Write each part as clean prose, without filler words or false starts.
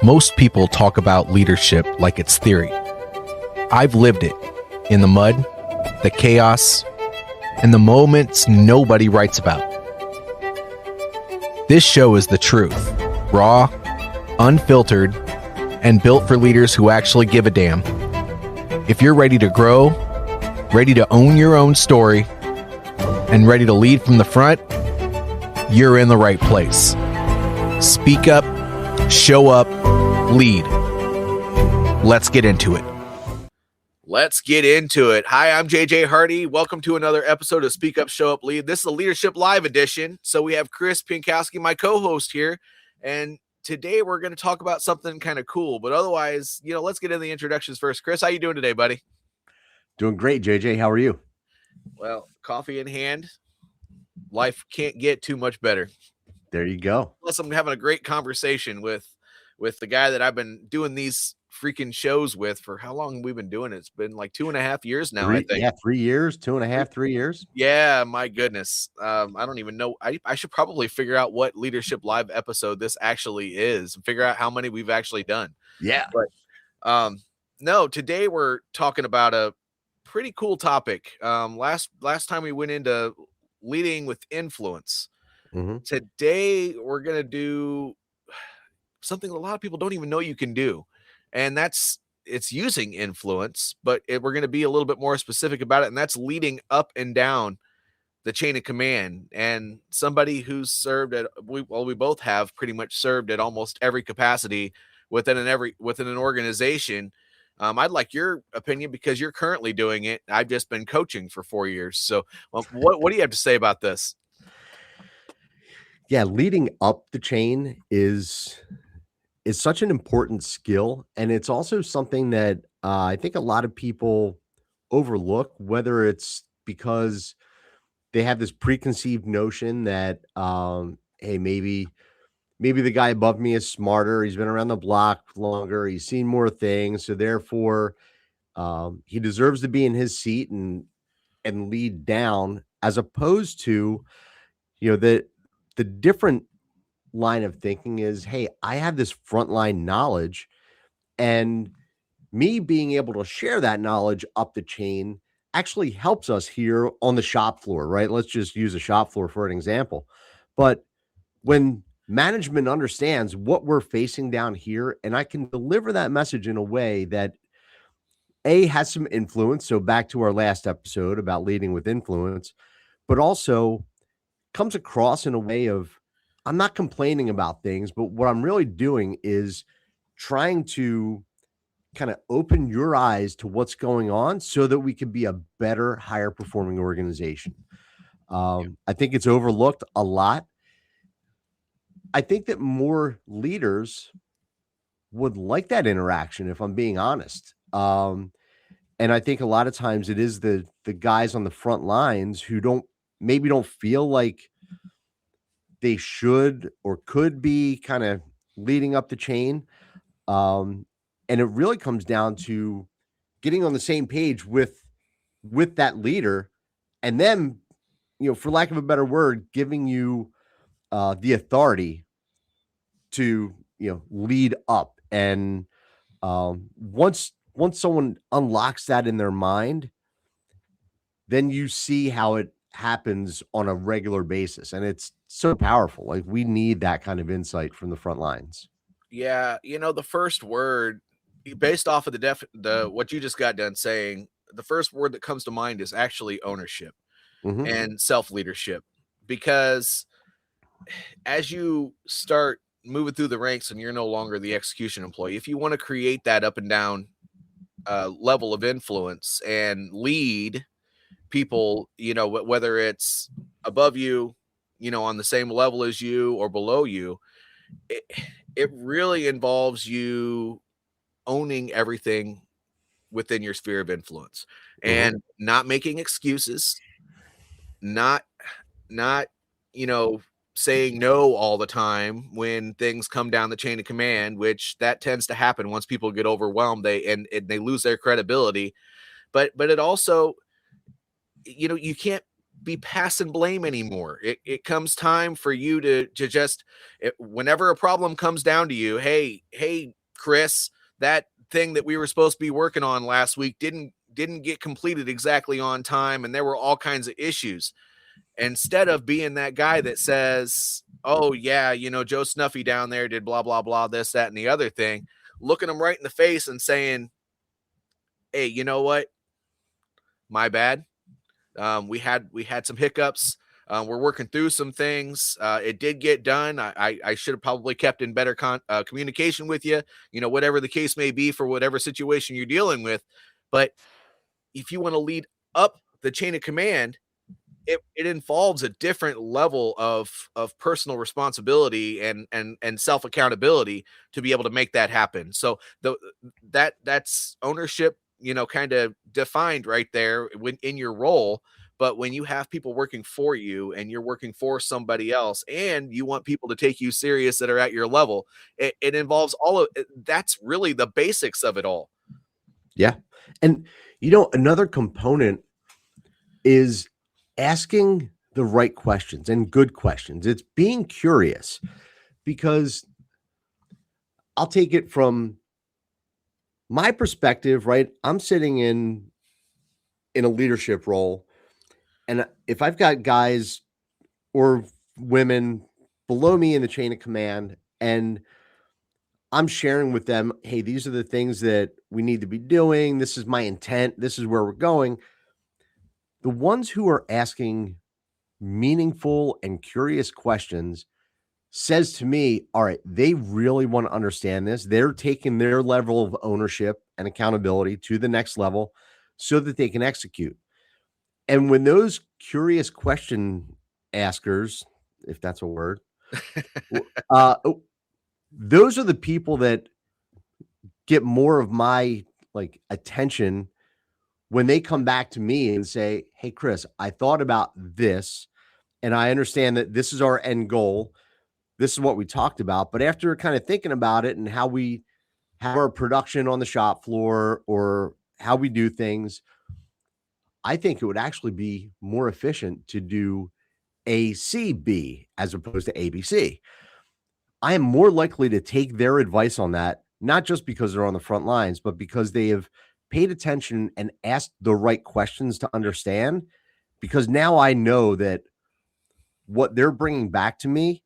Most people talk about leadership like it's theory. I've lived it in the mud, the chaos, and the moments nobody writes about. This show is the truth, raw, unfiltered, and built for leaders who actually give a damn. If you're ready to grow, ready to own your own story, and ready to lead from the front, you're in the right place. Speak up, show up, lead. Let's get into it. Let's get into it. Hi, I'm JJ Hardy. Welcome to another episode of Speak Up, Show Up, Lead. This is a Leadership Live edition. So we have Chris Pienkowski, my co-host here. And today we're going to talk about something kind of cool. But otherwise, let's get into the introductions first. Chris, how you doing today, buddy? Doing great, JJ. How are you? Well, coffee in hand. Life can't get too much better. There you go. Plus, I'm having a great conversation with the guy that I've been doing these freaking shows with for how long we've been doing it. It's been like 2.5 years now, I think. Yeah, 3 years, 2.5, 3 years. Yeah, my goodness. I don't even know. I should probably figure out what Leadership Live episode this actually is and figure out how many we've actually done. Yeah. But no, today we're talking about a pretty cool topic. Last time we went into leading with influence. Mm-hmm. Today we're going to do something a lot of people don't even know you can do. And it's using influence, but we're going to be a little bit more specific about it. And that's leading up and down the chain of command. And somebody who's served we both have pretty much served at almost every capacity within an organization. I'd like your opinion because you're currently doing it. I've just been coaching for 4 years. So what do you have to say about this? Yeah, leading up the chain is such an important skill. And it's also something that I think a lot of people overlook, whether it's because they have this preconceived notion that, hey, maybe the guy above me is smarter. He's been around the block longer. He's seen more things. So therefore, he deserves to be in his seat and lead down, as opposed to, the different line of thinking is, hey, I have this frontline knowledge, and me being able to share that knowledge up the chain actually helps us here on the shop floor, right? Let's just use a shop floor for an example. But when management understands what we're facing down here, and I can deliver that message in a way that has some influence. So back to our last episode about leading with influence, but also comes across in a way of, I'm not complaining about things, but what I'm really doing is trying to kind of open your eyes to what's going on so that we can be a better, higher performing organization. I think it's overlooked a lot. I think that more leaders would like that interaction, if I'm being honest. And I think a lot of times it is the guys on the front lines who don't feel like they should or could be kind of leading up the chain. And it really comes down to getting on the same page with that leader, and then, for lack of a better word, giving you the authority to, lead up. And once someone unlocks that in their mind, then you see how it happens on a regular basis. And it's so powerful. Like, we need that kind of insight from the front lines. Yeah. The first word, based off of the what you just got done saying, the first word that comes to mind is actually ownership and self-leadership. Because as you start moving through the ranks and you're no longer the execution employee, if you want to create that up and down level of influence and lead people, whether it's above you, on the same level as you or below you, it really involves you owning everything within your sphere of influence and not making excuses, not saying no all the time when things come down the chain of command, which that tends to happen once people get overwhelmed, they lose their credibility. But it also, you can't be passing blame anymore. It comes time for you to just, whenever a problem comes down to you, hey, Chris, that thing that we were supposed to be working on last week didn't get completed exactly on time, and there were all kinds of issues. Instead of being that guy that says, oh yeah, Joe Snuffy down there did blah blah blah, this, that, and the other thing, looking them right in the face and saying, hey, you know what, my bad. We had some hiccups. We're working through some things. It did get done. I should have probably kept in better communication with you, whatever the case may be for whatever situation you're dealing with. But if you want to lead up the chain of command, it involves a different level of personal responsibility and self accountability to be able to make that happen. So that's ownership, kind of defined right there when in your role. But when you have people working for you and you're working for somebody else and you want people to take you serious that are at your level, it involves all of that's really the basics of it all. Yeah. And another component is asking the right questions and good questions. It's being curious, because I'll take it from my perspective, right? I'm sitting in a leadership role, and if I've got guys or women below me in the chain of command, and I'm sharing with them, hey, these are the things that we need to be doing. This is my intent. This is where we're going. The ones who are asking meaningful and curious questions says to me, all right, they really want to understand this. They're taking their level of ownership and accountability to the next level so that they can execute. And when those curious question askers, if that's a word, uh, those are the people that get more of my attention when they come back to me and say, hey, Chris, I thought about this and I understand that this is our end goal. This is what we talked about. But after kind of thinking about it and how we have our production on the shop floor or how we do things, I think it would actually be more efficient to do ACB as opposed to ABC. I am more likely to take their advice on that, not just because they're on the front lines, but because they have paid attention and asked the right questions to understand. Because now I know that what they're bringing back to me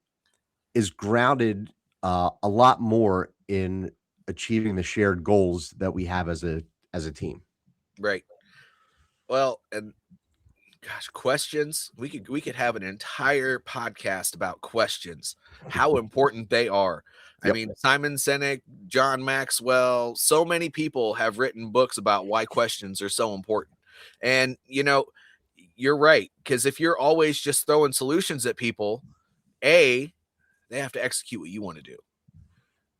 is grounded a lot more in achieving the shared goals that we have as a team. Right. Well, and gosh, questions. We could have an entire podcast about questions, how important they are. I mean, Simon Sinek, John Maxwell, so many people have written books about why questions are so important. And you're right, because if you're always just throwing solutions at people, they have to execute what you want to do.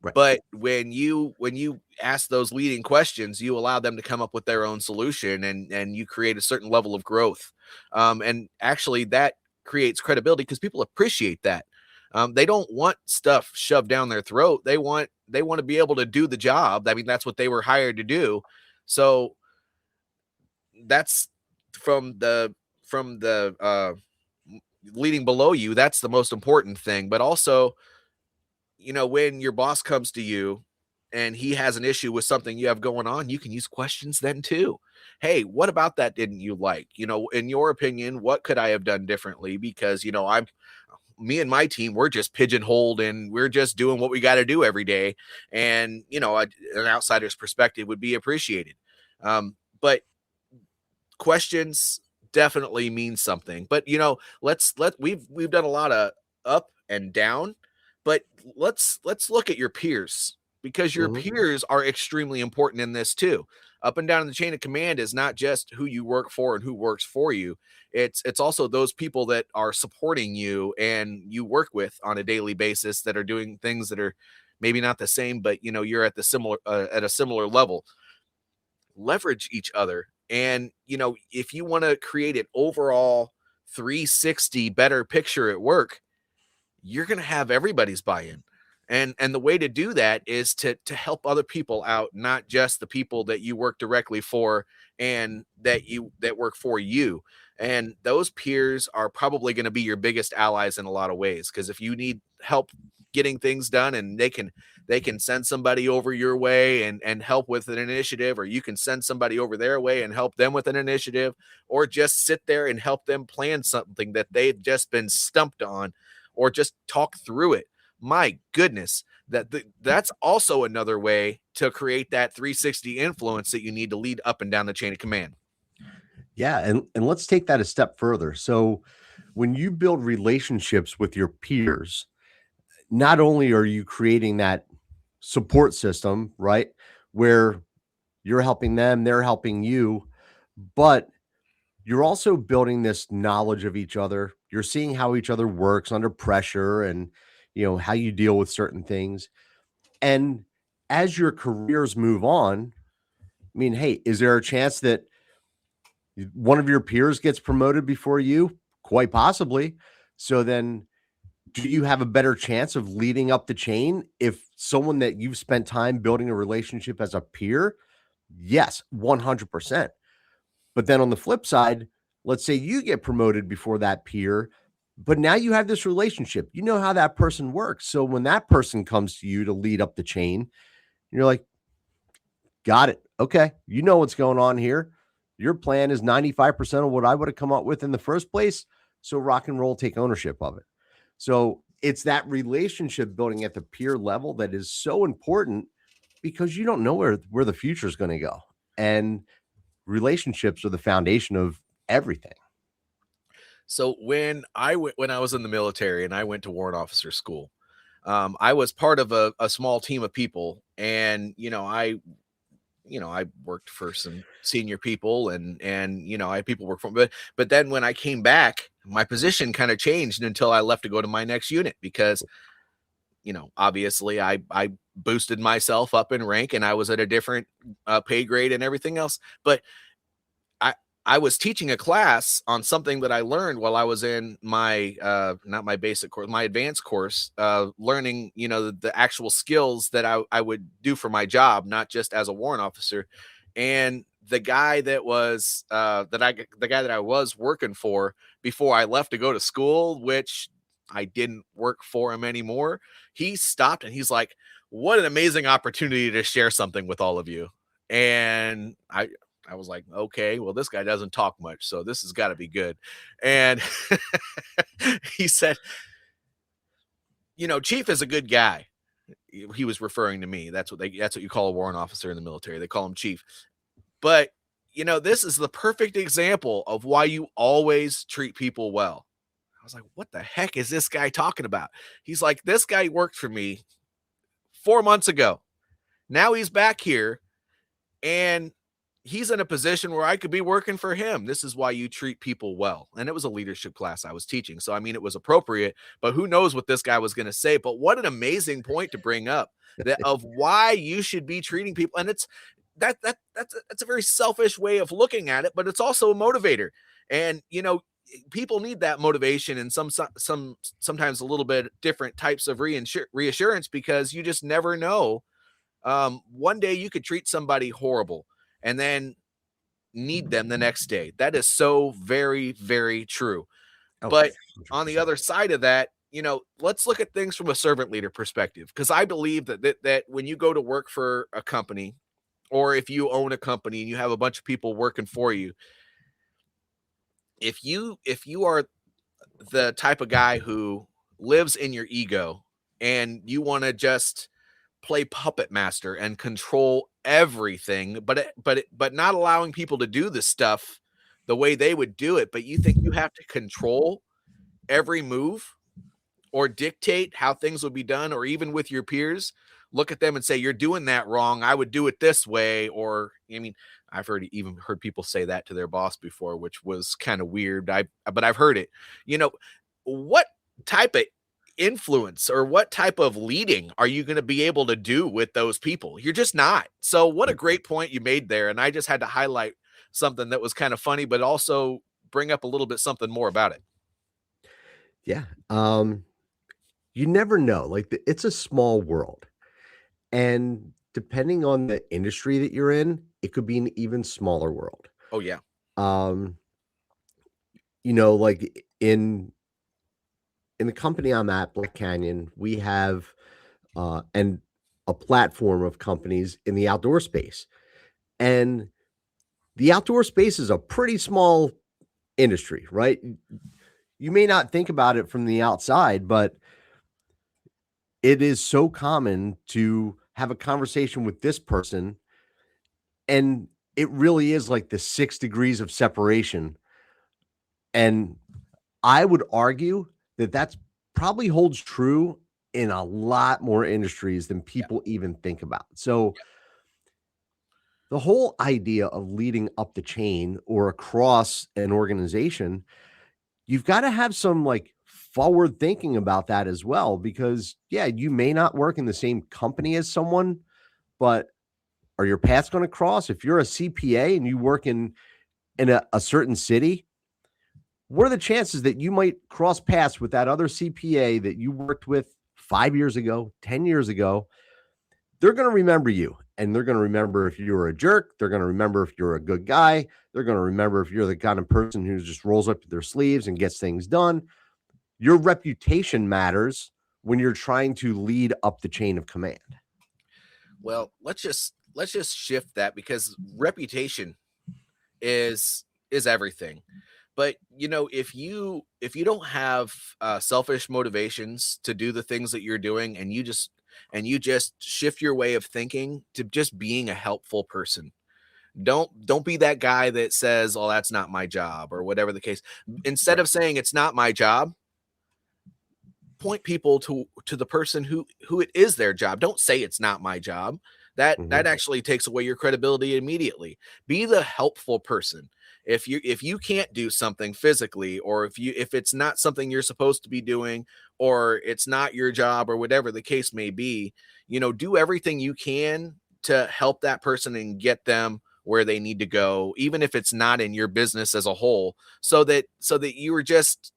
Right. But when you ask those leading questions, you allow them to come up with their own solution, and you create a certain level of growth. And actually, that creates credibility because people appreciate that. They don't want stuff shoved down their throat. They want to be able to do the job. I mean, that's what they were hired to do. So that's from the leading below you. That's the most important thing. But also, when your boss comes to you and he has an issue with something you have going on, you can use questions then too. Hey, what about that didn't you like? In your opinion, what could I have done differently? Because, me and my team, we're just pigeonholed and we're just doing what we got to do every day. And, an outsider's perspective would be appreciated. But questions definitely mean something. But, we've done a lot of up and down. But let's look at your peers, because your peers are extremely important in this too. Up and down in the chain of command is not just who you work for and who works for you. It's also those people that are supporting you and you work with on a daily basis that are doing things that are maybe not the same, but you're at a similar level. Leverage each other. And if you want to create an overall 360 better picture at work, you're going to have everybody's buy-in. And the way to do that is to help other people out, not just the people that you work directly for and that work for you. And those peers are probably going to be your biggest allies in a lot of ways, because if you need help getting things done, and they can send somebody over your way and help with an initiative, or you can send somebody over their way and help them with an initiative, or just sit there and help them plan something that they've just been stumped on, or just talk through it. My goodness, that's also another way to create that 360 influence that you need to lead up and down the chain of command. Yeah, and let's take that a step further. So when you build relationships with your peers, not only are you creating that support system, right? Where you're helping them, they're helping you, but you're also building this knowledge of each other. You're seeing how each other works under pressure and how you deal with certain things. And as your careers move on, I mean, hey, is there a chance that one of your peers gets promoted before you? Quite possibly. So then do you have a better chance of leading up the chain if someone that you've spent time building a relationship as a peer? Yes, 100%. But then on the flip side, let's say you get promoted before that peer, but now you have this relationship. You know how that person works. So when that person comes to you to lead up the chain, you're like, got it. Okay. You know what's going on here. Your plan is 95% of what I would have come up with in the first place. So rock and roll, take ownership of it. So it's that relationship building at the peer level that is so important, because you don't know where the future is going to go. And relationships are the foundation of everything. So when I was in the military and I went to warrant officer school, I was part of a small team of people, and I worked for some senior people, and I had people work for me. But then when I came back, my position kind of changed until I left to go to my next unit, because obviously I boosted myself up in rank, and I was at a different pay grade and everything else. But I I was teaching a class on something that I learned while I was in my not my basic course, my advanced course, learning, the actual skills that I would do for my job, not just as a warrant officer. And the guy that was the guy that I was working for before I left to go to school, which I didn't work for him anymore, he stopped and he's like, "What an amazing opportunity to share something with all of you." And I was like, okay, well, this guy doesn't talk much, so this has got to be good. And he said, Chief is a good guy. He was referring to me. That's what you call a warrant officer in the military. They call him Chief. But this is the perfect example of why you always treat people well. I was like, what the heck is this guy talking about? He's like, this guy worked for me 4 months ago. Now he's back here, and he's in a position where I could be working for him. This is why you treat people well. And it was a leadership class I was teaching. So, I mean, it was appropriate, but who knows what this guy was going to say. But what an amazing point to bring up, that of why you should be treating people. And it's that's a very selfish way of looking at it, but it's also a motivator. And, people need that motivation, and sometimes a little bit different types of reassurance, because you just never know. One day you could treat somebody horrible and then need them the next day. That is so very, very true. Oh, But on the 100%. other side of that, let's look at things from a servant leader perspective, because I believe that when you go to work for a company, or if you own a company and you have a bunch of people working for you, if you are the type of guy who lives in your ego and you want to just play puppet master and control everything, but not allowing people to do the stuff the way they would do it, but you think you have to control every move or dictate how things would be done, or even with your peers, look at them and say, you're doing that wrong, I would do it this way. Or, I mean, I've even heard people say that to their boss before, which was kind of weird. But I've heard it. What type of influence or what type of leading are you going to be able to do with those people? You're just not. So what a great point you made there. And I just had to highlight something that was kind of funny, but also bring up a little bit something more about it. Yeah. you never know. Like it's a small world. And depending on the industry that you're in, it could be an even smaller world. Oh yeah. Um, like in the company I'm at, Black Canyon, we have and a platform of companies in the outdoor space. And the outdoor space is a pretty small industry, right? You may not think about it from the outside, but it is so common to have a conversation with this person, and it really is like the 6 degrees of separation. And I would argue that that's probably holds true in a lot more industries than Yeah. people even think about. So the whole idea of leading up the chain or across an organization, you've got to have some like forward thinking about that as well. Because, yeah, you may not work in the same company as someone, but are your paths going to cross? If you're a CPA and you work in a certain city, what are the chances that you might cross paths with that other CPA that you worked with 5 years ago, 10 years ago? They're going to remember you, and they're going to remember if you were a jerk. They're going to remember if you're a good guy. They're going to remember if you're the kind of person who just rolls up their sleeves and gets things done. Your reputation matters when you're trying to lead up the chain of command. Well, let's just shift that, because reputation is everything. But if you don't have selfish motivations to do the things that you're doing, and you just shift your way of thinking to just being a helpful person. Don't be that guy that says, "Oh, that's not my job," or whatever the case. Instead Right. of saying it's not my job, point people to the person who it is their job. Don't say it's not my job. That Mhm. actually takes away your credibility immediately. Be the helpful person. If you can't do something physically, or if it's not something you're supposed to be doing, or it's not your job, or whatever the case may be, do everything you can to help that person and get them where they need to go, even if it's not in your business as a whole, so that you were just,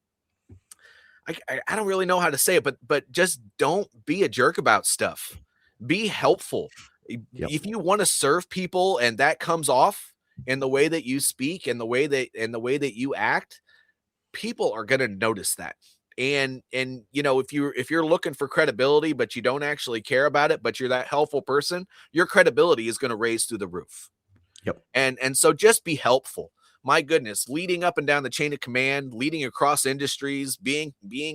I don't really know how to say it, but just don't be a jerk about stuff. Be helpful. Yep. If you want to serve people and that comes off in the way that you speak and the way that you act, people are going to notice that. And if you're looking for credibility but you don't actually care about it, but you're that helpful person, your credibility is going to raise through the roof. Yep. And so just be helpful. My goodness, leading up and down the chain of command, leading across industries, being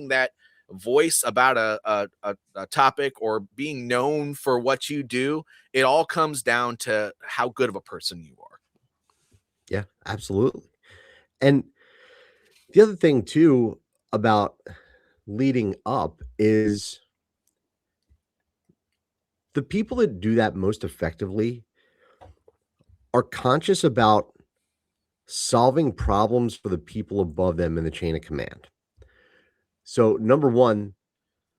that voice about a topic, or being known for what you do, it all comes down to how good of a person you are. Yeah, absolutely. And the other thing too about leading up is the people that do that most effectively are conscious about solving problems for the people above them in the chain of command. So, number one,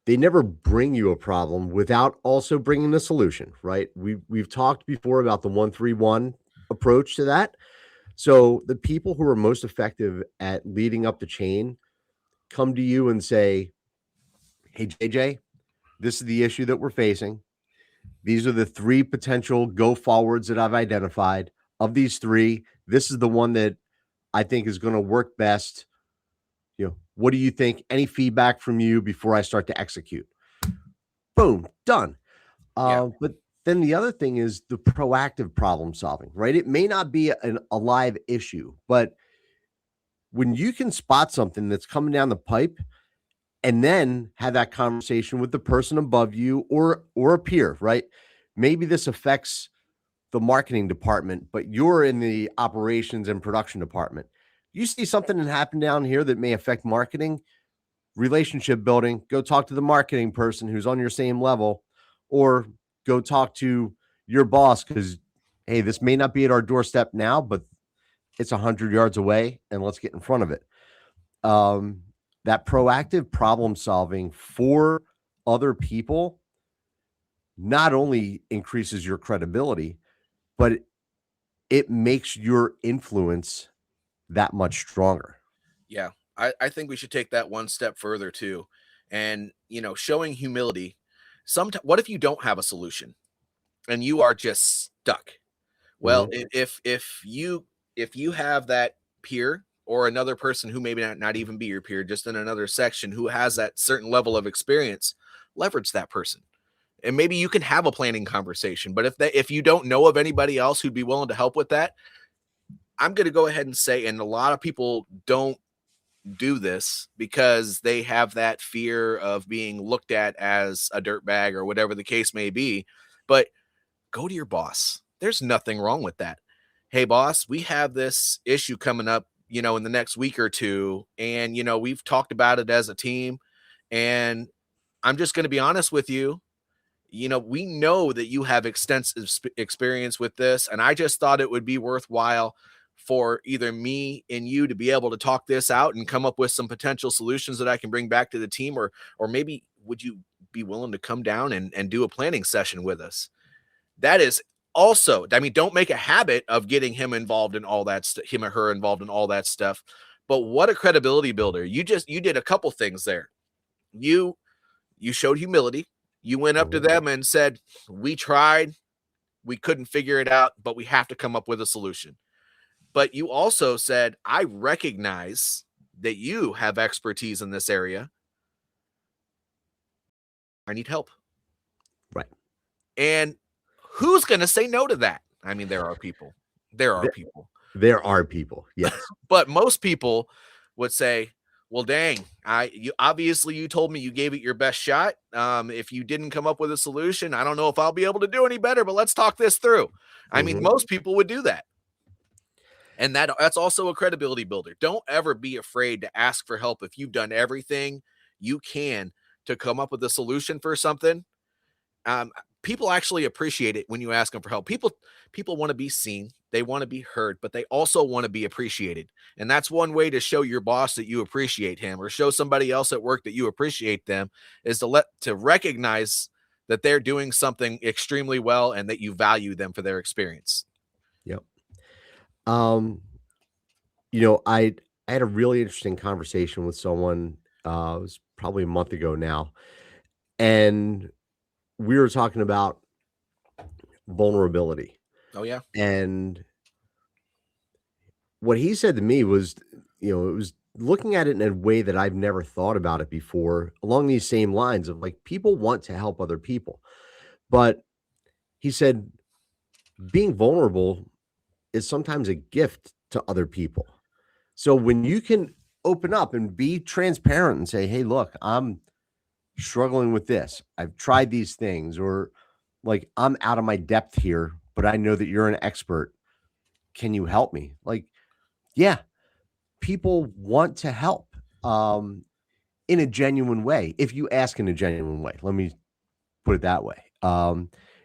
they never bring you a problem without also bringing the solution, right? We've talked before about the 1-3-1 approach to that. So, the people who are most effective at leading up the chain come to you and say, "Hey JJ, this is the issue that we're facing. These are the three potential go forwards that I've identified. Of these three, this is the one that I think is going to work best. What do you think? Any feedback from you before I start to execute?" Boom, done. Yeah. But then the other thing is the proactive problem solving, right? It may not be a live issue, but when you can spot something that's coming down the pipe and then have that conversation with the person above you or a peer, right? Maybe this affects the marketing department, but you're in the operations and production department. You see something that happened down here that may affect marketing, relationship building, go talk to the marketing person who's on your same level, or go talk to your boss because, hey, this may not be at our doorstep now, but it's 100 yards away and let's get in front of it. Um, that proactive problem solving for other people not only increases your credibility, but it makes your influence that much stronger. Yeah. I think we should take that one step further too. and showing humility. What if you don't have a solution and you are just stuck? Well, Mhm. if you have that peer or another person who maybe not even be your peer, just in another section, who has that certain level of experience, leverage that person. And maybe you can have a planning conversation. But if you don't know of anybody else who'd be willing to help with that, I'm going to go ahead and say, and a lot of people don't do this because they have that fear of being looked at as a dirtbag or whatever the case may be. But go to your boss. There's nothing wrong with that. Hey, boss, we have this issue coming up, in the next week or two. And, we've talked about it as a team. And I'm just going to be honest with you. We know that you have extensive experience with this. And I just thought it would be worthwhile for either me and you to be able to talk this out and come up with some potential solutions that I can bring back to the team. Or maybe would you be willing to come down and do a planning session with us? That is also, I mean, don't make a habit of getting him involved in all that, him or her involved in all that stuff. But what a credibility builder. You did a couple things there. You showed humility. You went up to Mhm. them and said, we tried, we couldn't figure it out, but we have to come up with a solution. But you also said, I recognize that you have expertise in this area. I need help. Right. And who's going to say no to that? I mean, there are people. There are There people. there are people, yes. But most people would say, well, dang, you told me you gave it your best shot. If you didn't come up with a solution, I don't know if I'll be able to do any better, but let's talk this through. I mean, Mhm. most people would do that. And that's also a credibility builder. Don't ever be afraid to ask for help if you've done everything you can to come up with a solution for something. um, People actually appreciate it when you ask them for help. People want to be seen, they want to be heard, but they also want to be appreciated. And that's one way to show your boss that you appreciate him, or show somebody else at work that you appreciate them, is to recognize that they're doing something extremely well and that you value them for their experience. Yep. Um, I had a really interesting conversation with someone, it was probably a month ago now, and we were talking about vulnerability, Oh yeah. and what he said to me was, it was looking at it in a way that I've never thought about it before, along these same lines of, like, people want to help other people, but he said being vulnerable is sometimes a gift to other people. So when you can open up and be transparent and say, "Hey, look, I'm struggling with this. I've tried these things," or like, "I'm out of my depth here, but I know that you're an expert. Can you help me?" Like, yeah, people want to help, in a genuine way, if you ask in a genuine way. Let me put it that way.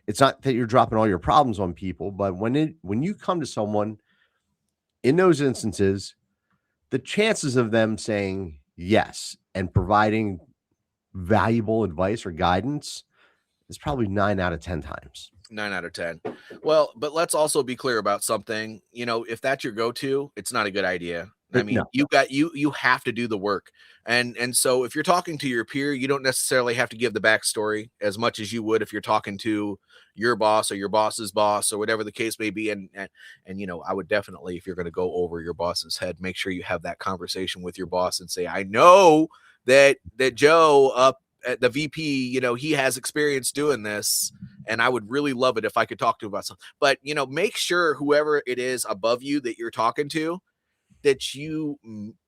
It's not that you're dropping all your problems on people, but when you come to someone in those instances, the chances of them saying yes and providing valuable advice or guidance is probably 9 out of 10 times. 9 out of 10. Well, but let's also be clear about something. If that's your go-to, it's not a good idea. I mean, No. you have to do the work. And so if you're talking to your peer, you don't necessarily have to give the backstory as much as you would if you're talking to your boss or your boss's boss or whatever the case may be. And I would definitely, if you're going to go over your boss's head, make sure you have that conversation with your boss and say, I know that Joe up at the VP, he has experience doing this, and I would really love it if I could talk to him about something. But make sure whoever it is above you that you're talking to, that you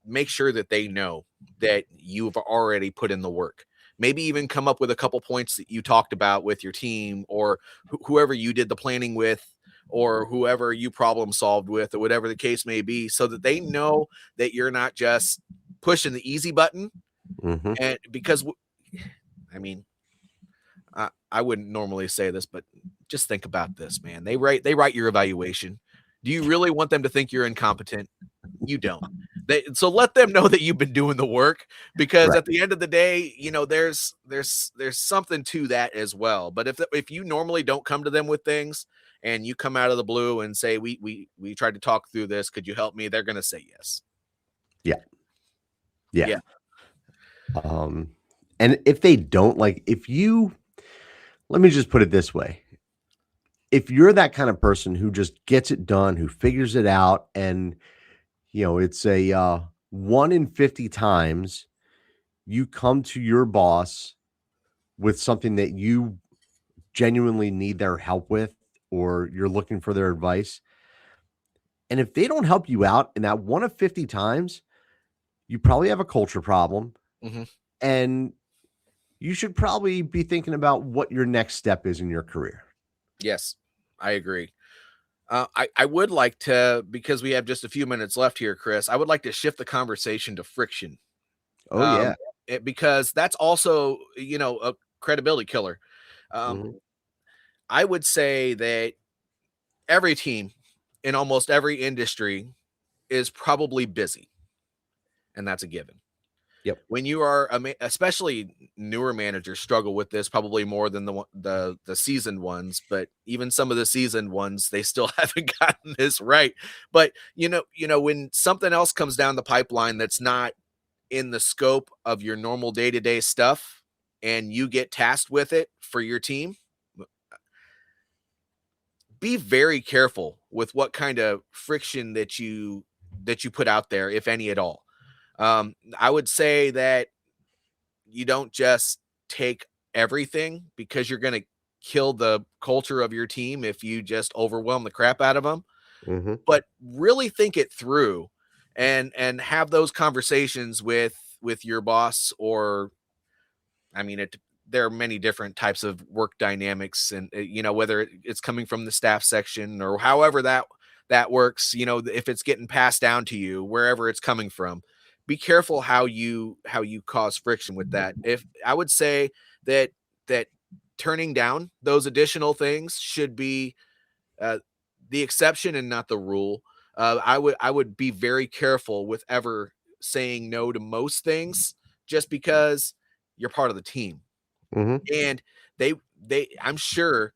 make sure that they know that you've already put in the work. Maybe even come up with a couple points that you talked about with your team, or whoever you did the planning with, or whoever you problem solved with, or whatever the case may be, so that they know that you're not just pushing the easy button. Mhm. And because I mean, I wouldn't normally say this, but just think about this, man. They write your evaluation. Do you really want them to think you're incompetent? You don't. So let them know that you've been doing the work, because Right. at the end of the day, there's something to that as well. But if you normally don't come to them with things, and you come out of the blue and say, we tried to talk through this, could you help me? They're gonna say yes. Yeah. Yeah. Yeah. Um, And if they don't, like, let me just put it this way. If you're that kind of person who just gets it done, who figures it out, and, it's a 1 in 50 times you come to your boss with something that you genuinely need their help with, or you're looking for their advice. And if they don't help you out in that 1 of 50 times, you probably have a culture problem. Mhm. And you should probably be thinking about what your next step is in your career. Yes, I agree. I would like to, because we have just a few minutes left here, Chris, I would like to shift the conversation to friction. Oh, yeah. Um, because that's also, a credibility killer. Um, Mhm. I would say that every team in almost every industry is probably busy, and that's a given. Yep. When you are especially newer managers struggle with this probably more than the seasoned ones, but even some of the seasoned ones, they still haven't gotten this right. But when something else comes down the pipeline that's not in the scope of your normal day-to-day stuff and you get tasked with it for your team, be very careful with what kind of friction that you put out there, if any at all. I would say that you don't just take everything, because you're going to kill the culture of your team if you just overwhelm the crap out of them, Mhm. but really think it through and have those conversations with your boss. Or I mean, there are many different types of work dynamics, and whether it's coming from the staff section or however that works, if it's getting passed down to you, wherever it's coming from, be careful how you cause friction with that. If I would say that turning down those additional things should be uh, the exception and not the rule. I would be very careful with ever saying no to most things, just because you're part of the team. Mhm. And I'm sure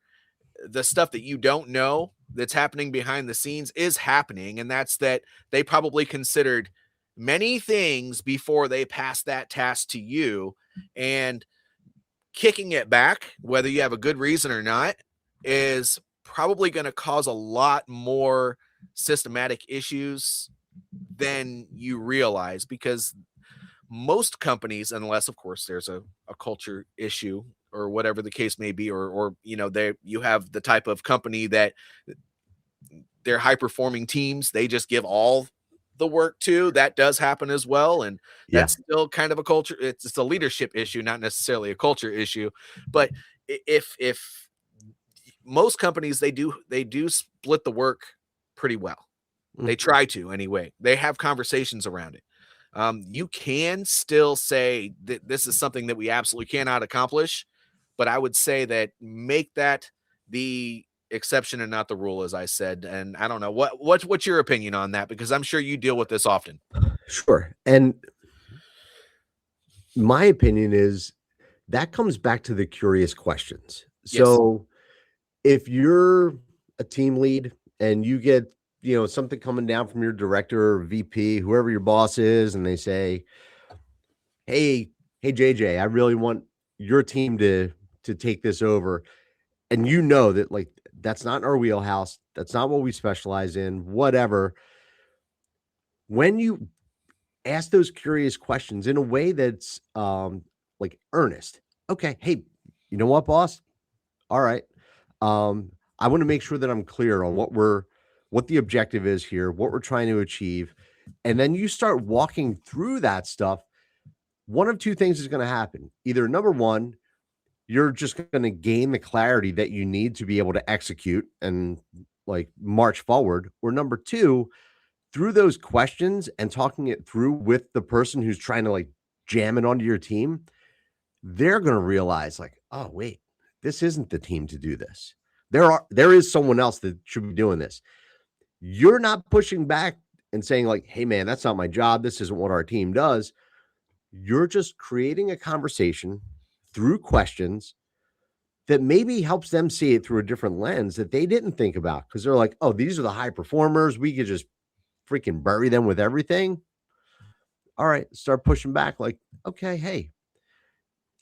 the stuff that you don't know that's happening behind the scenes is happening, and that's that they probably considered many things before they passed that task to you. And kicking it back, whether you have a good reason or not, is probably going to cause a lot more systematic issues than you realize, because most companies, unless of course there's a culture issue or whatever the case may be, or you have the type of company that they're high performing teams, they just give all the work to. That does happen as well, and Yeah. that's still kind of a culture. It's a leadership issue, not necessarily a culture issue. But if most companies, they do split the work pretty well. They Mm. try to anyway. They have conversations around it. You can still say that this is something that we absolutely cannot accomplish, but I would say that make that the exception and not the rule, as I said. And I don't know what's your opinion on that, because I'm sure you deal with this often. Sure. And my opinion is that comes back to the curious questions. Yes. So if you're a team lead and you get, something coming down from your director or VP, whoever your boss is, and they say, "Hey, hey JJ, I really want your team to take this over." And you know that, like, that's not in our wheelhouse, that's not what we specialize in, whatever. When you ask those curious questions in a way that's like earnest. Okay, hey, you know what, boss? All right. I want to make sure that I'm clear on what the objective is here, what we're trying to achieve. And then you start walking through that stuff. One of two things is going to happen. Either number one, you're just going to gain the clarity that you need to be able to execute and like march forward. Or number two, through those questions and talking it through with the person who's trying to like jam it onto your team, they're going to realize like, oh, wait, this isn't the team to do this. There is someone else that should be doing this. You're not pushing back and saying like, hey man, that's not my job. This isn't what our team does. You're just creating a conversation through questions that maybe helps them see it through a different lens that they didn't think about, because they're like, oh, these are the high performers. We could just freaking bury them with everything. All right, start pushing back like, okay, hey,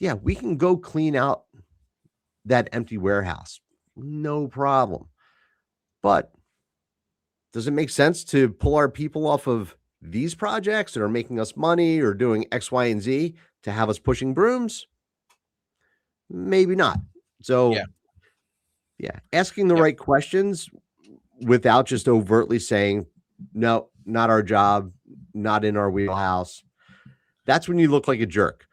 Yeah, we can go clean out that empty warehouse. No problem. But does it make sense to pull our people off of these projects that are making us money or doing X, Y, and Z to have us pushing brooms? Maybe not. Yeah. So, yeah, asking the Yep. right questions without just overtly saying, no, not our job, not in our wheelhouse. That's when you look like a jerk,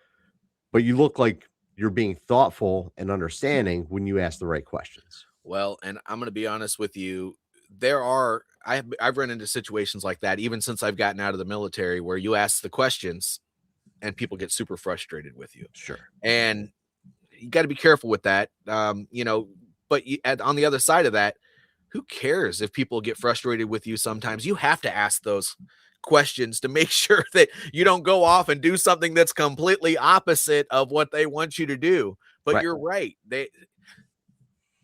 but you look like you're being thoughtful and understanding when you ask the right questions. Well, and I'm going to be honest with you. I've run into situations like that even since I've gotten out of the military, where you ask the questions and people get super frustrated with you. Sure. And you got to be careful with that. But on the other side of that, who cares if people get frustrated with you? Sometimes you have to ask those questions to make sure that you don't go off and do something that's completely opposite of what they want you to do. But Right. you're right.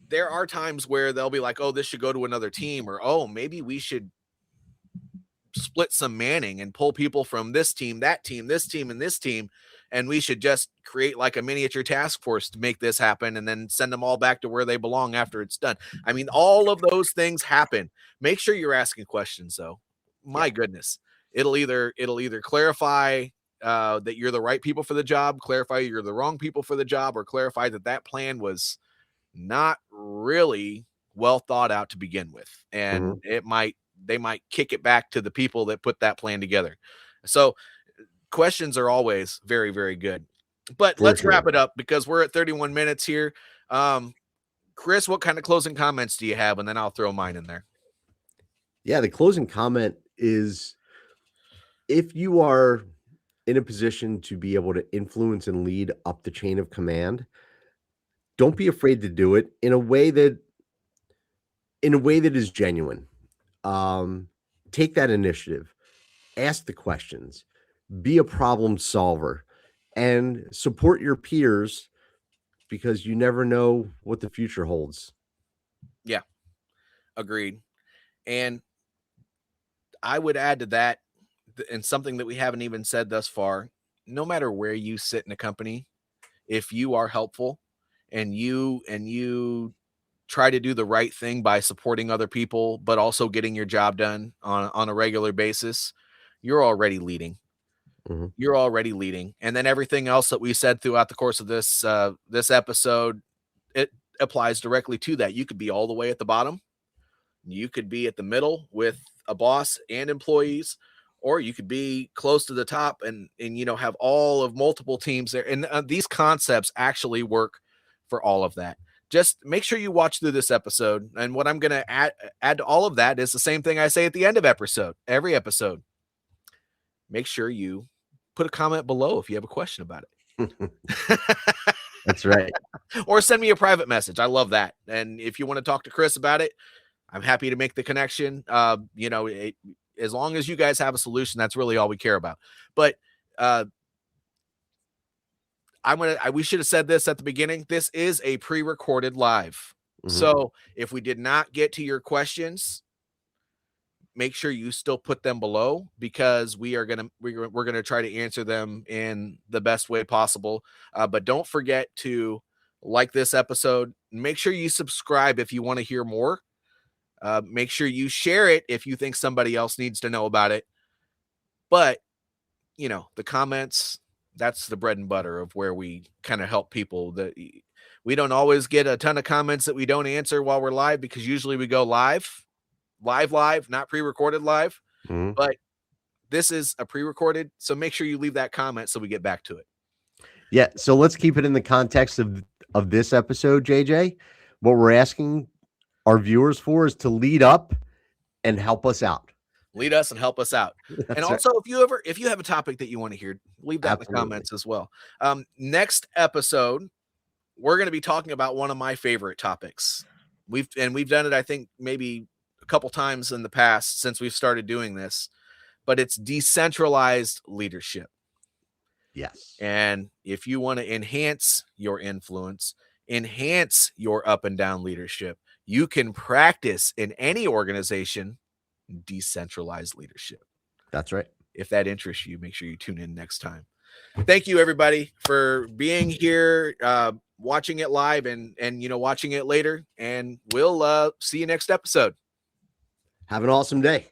There are times where they'll be like, oh, this should go to another team, or oh, maybe we should split some manning and pull people from this team, that team, this team, and this team. And we should just create like a miniature task force to make this happen and then send them all back to where they belong after it's done. I mean, all of those things happen. Make sure you're asking questions, though. Yeah. My goodness. It'll either clarify that you're the right people for the job, clarify you're the wrong people for the job, or clarify that that plan was not really well thought out to begin with. And they might kick it back to the people that put that plan together. So questions are always very, very good. But For let's sure. wrap it up because we're at 31 minutes here. Chris, what kind of closing comments do you have? And then I'll throw mine in there. Yeah, the closing comment is if you are in a position to be able to influence and lead up the chain of command, don't be afraid to do it in a way that is genuine. Take that initiative, ask the questions, be a problem solver, and support your peers because you never know what the future holds. Yeah, agreed. And I would add to that, and something that we haven't even said thus far, no matter where you sit in a company, if you are helpful and you try to do the right thing by supporting other people, but also getting your job done on a regular basis, you're already leading. Mhm. You're already leading. And then everything else that we said throughout the course of this episode, it applies directly to that. You could be all the way at the bottom. You could be at the middle with a boss and employees, or you could be close to the top and have all of multiple teams there. And these concepts actually work for all of that. Just make sure you watch through this episode. And what I'm going to add to all of that is the same thing I say at the end of every episode. Make sure you put a comment below if you have a question about it. That's right. Or send me a private message. I love that. And if you want to talk to Chris about it, I'm happy to make the connection. As long as you guys have a solution, that's really all we care about. But we should have said this at the beginning. This is a pre-recorded live. Mhm. So if we did not get to your questions, make sure you still put them below because we're gonna try to answer them in the best way possible. But don't forget to like this episode. Make sure you subscribe if you want to hear more. Make sure you share it if you think somebody else needs to know about it. But, the comments, that's the bread and butter of where we kind of help people. That we don't always get a ton of comments that we don't answer while we're live because usually we go live, not pre-recorded live. Mhm. But this is a pre-recorded, so make sure you leave that comment so we get back to it. Yeah, so let's keep it in the context of this episode, JJ. What we're asking our viewers for is to lead up and help us out. Lead us and help us out. That's And right. also, if you have a topic that you want to hear, leave that in the Absolutely. comments as well. Next episode, we're going to be talking about one of my favorite topics. We've done it, I think, maybe a couple times in the past since we've started doing this, but it's decentralized leadership. Yes. And if you want to enhance your influence, enhance your up and down leadership, you can practice in any organization decentralized leadership. That's right. If that interests you, make sure you tune in next time. thank you everybody for being here, watching it live and watching it later. And we'll see you next episode. Have an awesome day.